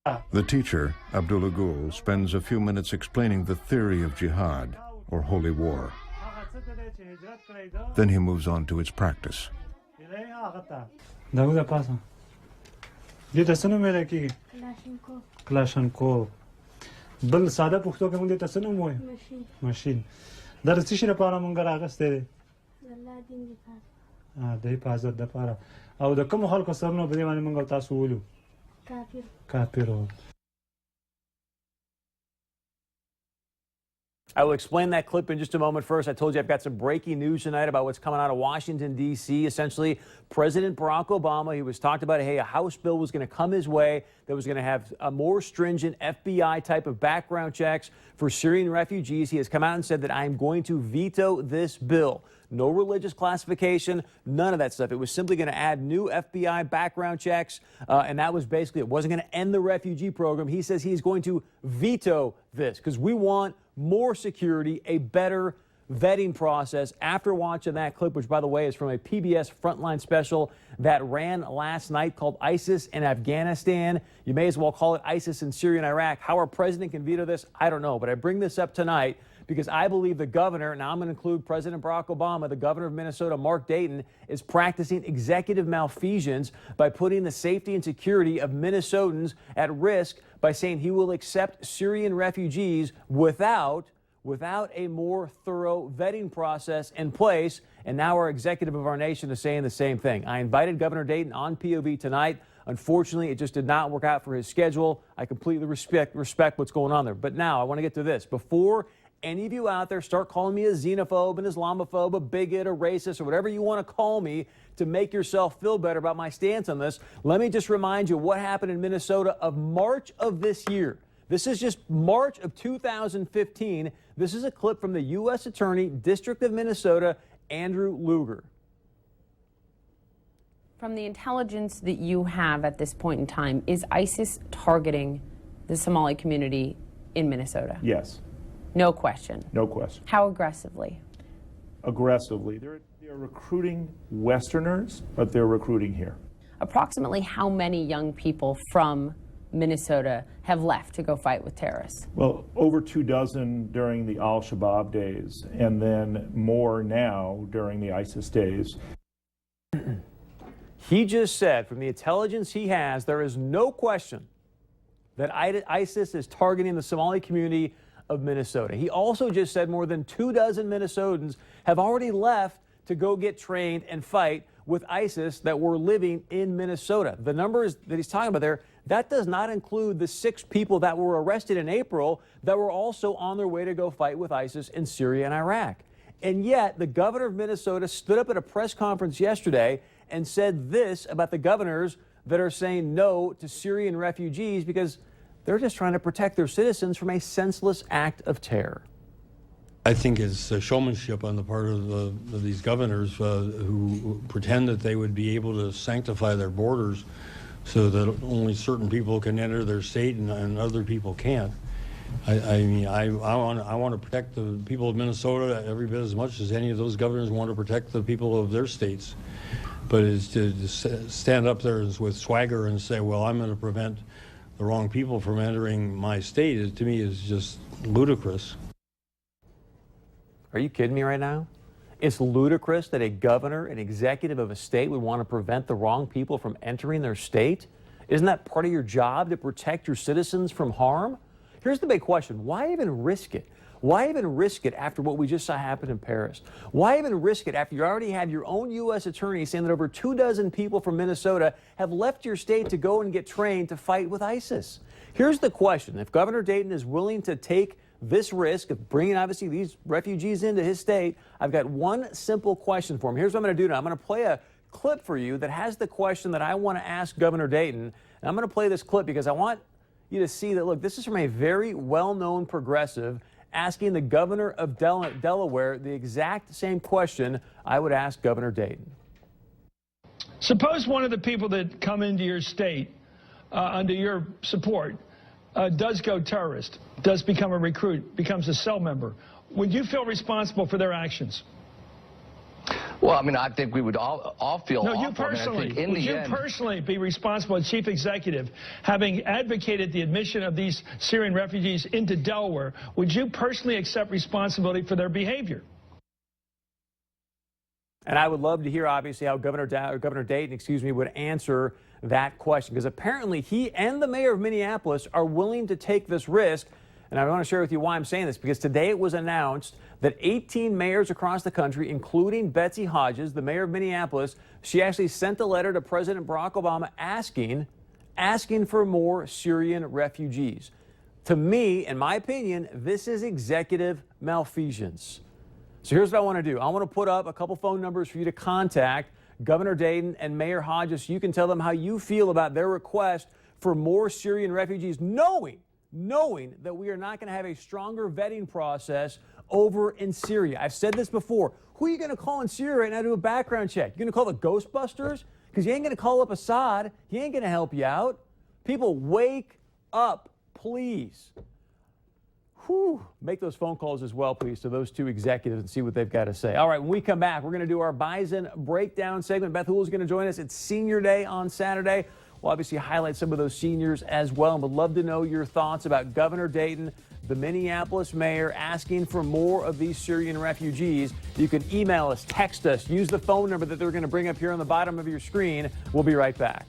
The teacher, Abdullah Gul, spends a few minutes explaining the theory of jihad, or holy war. Then he moves on to its practice. Kalashnikov. Bal sada pukhto ke munde tasnu moy. Machine. Dar tishi na para manga ragaste. Allah din di pa. Dai pazat da para. Au da kam hal ko sarno bade mane manga tasu wulu. Kafir. I will explain that clip in just a moment. First, I told you I've got some breaking news tonight about what's coming out of Washington, D.C. Essentially, President Barack Obama, he was talked about, hey, a House bill was going to come his way that was going to have a more stringent FBI type of background checks for Syrian refugees. He has come out and said that I am going to veto this bill. No religious classification, none of that stuff. It was simply going to add new FBI background checks, and that was basically it. Wasn't going to end the refugee program. He says he's going to veto this because we want more security, a better vetting process. After watching that clip, which, by the way, is from a PBS Frontline special that ran last night called ISIS in Afghanistan. You may as well call it ISIS in Syria and Iraq. How our president can veto this, I don't know. But I bring this up tonight because I believe the governor, now I'm going to include President Barack Obama, the governor of Minnesota, Mark Dayton, is practicing executive malfeasance by putting the safety and security of Minnesotans at risk by saying he will accept Syrian refugees without a more thorough vetting process in place. And now our executive of our nation is saying the same thing. I invited Governor Dayton on POV tonight. Unfortunately, it just did not work out for his schedule. I completely respect what's going on there. But now I want to get to this. Before any of you out there start calling me a xenophobe, an Islamophobe, a bigot, a racist, or whatever you want to call me to make yourself feel better about my stance on this, let me just remind you what happened in Minnesota of March of this year. This is just March of 2015. This is a clip from the U.S. Attorney, District of Minnesota, Andrew Luger. From the intelligence that you have at this point in time, is ISIS targeting the Somali community in Minnesota? Yes. No question? No question. How aggressively? Aggressively. They're recruiting Westerners, but they're recruiting here. Approximately how many young people from Minnesota have left to go fight with terrorists? Well, over 24 during the al-Shabaab days, and then more now during the ISIS days. He just said, from the intelligence he has, there is no question that ISIS is targeting the Somali community of Minnesota. He also just said more than 24 Minnesotans have already left to go get trained and fight with ISIS that were living in Minnesota. The numbers that he's talking about there, that does not include the 6 people that were arrested in April that were also on their way to go fight with ISIS in Syria and Iraq. And yet, the governor of Minnesota stood up at a press conference yesterday and said this about the governors that are saying no to Syrian refugees because they're just trying to protect their citizens from a senseless act of terror. I think it's showmanship on the part of these governors who pretend that they would be able to sanctify their borders so that only certain people can enter their state and other people can't. I mean, I want to protect the people of Minnesota every bit as much as any of those governors want to protect the people of their states. But it's to stand up there with swagger and say, well, I'm going to prevent the wrong people from entering my state, to me is just ludicrous. Are you kidding me right now? It's ludicrous that a governor, an executive of a state would want to prevent the wrong people from entering their state. Isn't that part of your job, to protect your citizens from harm? Here's the big question. Why even risk it? Why even risk it after what we just saw happen in Paris? Why even risk it after you already have your own U.S. attorney saying that over 24 people from Minnesota have left your state to go and get trained to fight with ISIS? Here's the question. If Governor Dayton is willing to take this risk of bringing, obviously, these refugees into his state, I've got one simple question for him. Here's what I'm going to do now. I'm going to play a clip for you that has the question that I want to ask Governor Dayton. And I'm going to play this clip because I want you to see that, look, this is from a very well-known progressive asking the governor of Delaware the exact same question I would ask Governor Dayton. Suppose one of the people that come into your state under your support does go terrorist, does become a recruit, becomes a cell member. Would you feel responsible for their actions? Well, I mean, I think we would all feel No, awful. you personally. I mean, I think in would the you end, personally be responsible as chief executive, having advocated the admission of these Syrian refugees into Delaware? Would you personally accept responsibility for their behavior? And I would love to hear, obviously, how Governor Dayton, would answer that question, because apparently he and the mayor of Minneapolis are willing to take this risk. And I want to share with you why I'm saying this, because today it was announced that 18 mayors across the country, including Betsy Hodges, the mayor of Minneapolis, she actually sent a letter to President Barack Obama asking for more Syrian refugees. To me, in my opinion, this is executive malfeasance. So here's what I want to do. I want to put up a couple phone numbers for you to contact Governor Dayton and Mayor Hodges so you can tell them how you feel about their request for more Syrian refugees, knowing that we are not going to have a stronger vetting process over in Syria. I've said this before. Who are you going to call in Syria right now to do a background check? You're going to call the Ghostbusters? Because you ain't going to call up Assad. He ain't going to help you out. People, wake up, please. Whew. Make those phone calls as well, please, to those two executives and see what they've got to say. All right, when we come back, we're going to do our Bison breakdown segment. Beth Hool is going to join us. It's Senior Day on Saturday. We'll obviously highlight some of those seniors as well, and would love to know your thoughts about Governor Dayton, the Minneapolis mayor, asking for more of these Syrian refugees. You can email us, text us, use the phone number that they're going to bring up here on the bottom of your screen. We'll be right back.